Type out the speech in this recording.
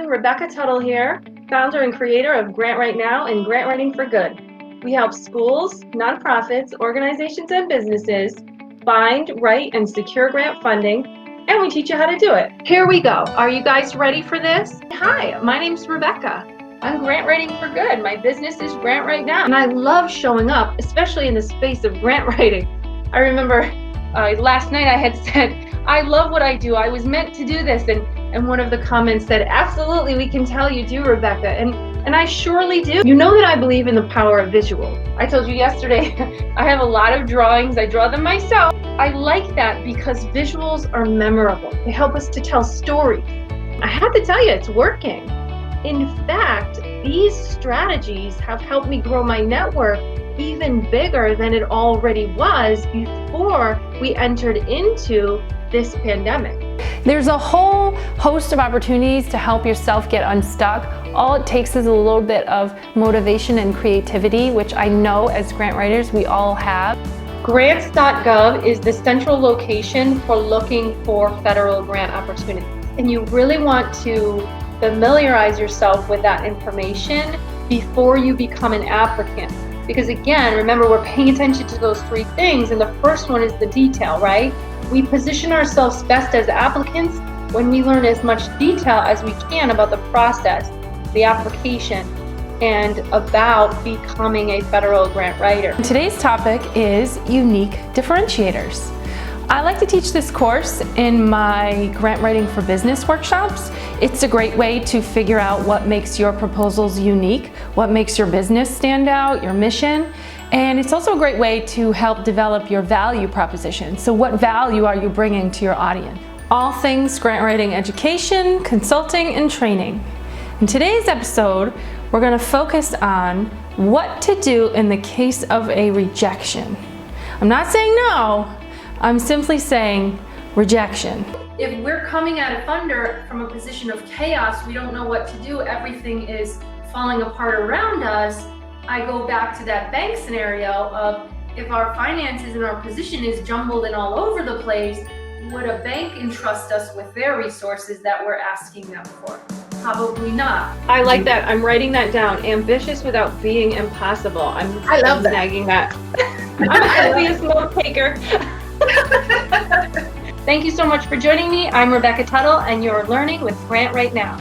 Rebecca Tuttle here, founder and creator of Grant Right Now and Grant Writing for Good. We help schools, nonprofits, organizations, and businesses find, write, and secure grant funding, and we teach you how to do it. Here we go. Are you guys ready for this? Hi, my name's Rebecca. I'm Grant Writing for Good. My business is Grant Right Now, and I love showing up, especially in the space of grant writing. I remember last night I had said, I love what I do. I was meant to do this. And one of the comments said, absolutely, we can tell you do, Rebecca. And I surely do. You know that I believe in the power of visual. I told you yesterday, I have a lot of drawings. I draw them myself. I like that because visuals are memorable. They help us to tell stories. I have to tell you, it's working. In fact, these strategies have helped me grow my network even bigger than it already was before we entered into this pandemic. There's a whole host of opportunities to help yourself get unstuck. All it takes is a little bit of motivation and creativity, which I know as grant writers we all have. Grants.gov is the central location for looking for federal grant opportunities. And you really want to familiarize yourself with that information before you become an applicant. Because again, remember, we're paying attention to those three things, and the first one is the detail, right? We position ourselves best as applicants when we learn as much detail as we can about the process, the application, and about becoming a federal grant writer. Today's topic is unique differentiators. I like to teach this course in my Grant Writing for Business workshops. It's a great way to figure out what makes your proposals unique, what makes your business stand out, your mission, and it's also a great way to help develop your value proposition. So what value are you bringing to your audience? All things grant writing education, consulting, and training. In today's episode, we're going to focus on what to do in the case of a rejection. I'm not saying no. I'm simply saying rejection. If we're coming at a funder from a position of chaos, we don't know what to do, everything is falling apart around us, I go back to that bank scenario of if our finances and our position is jumbled and all over the place, would a bank entrust us with their resources that we're asking them for? Probably not. I like that. I'm writing that down. Ambitious without being impossible. I love that. Snagging that. I'm going to be a smoke taker. Thank you so much for joining me. I'm Rebecca Tuttle, and you're learning with Grant Right Now.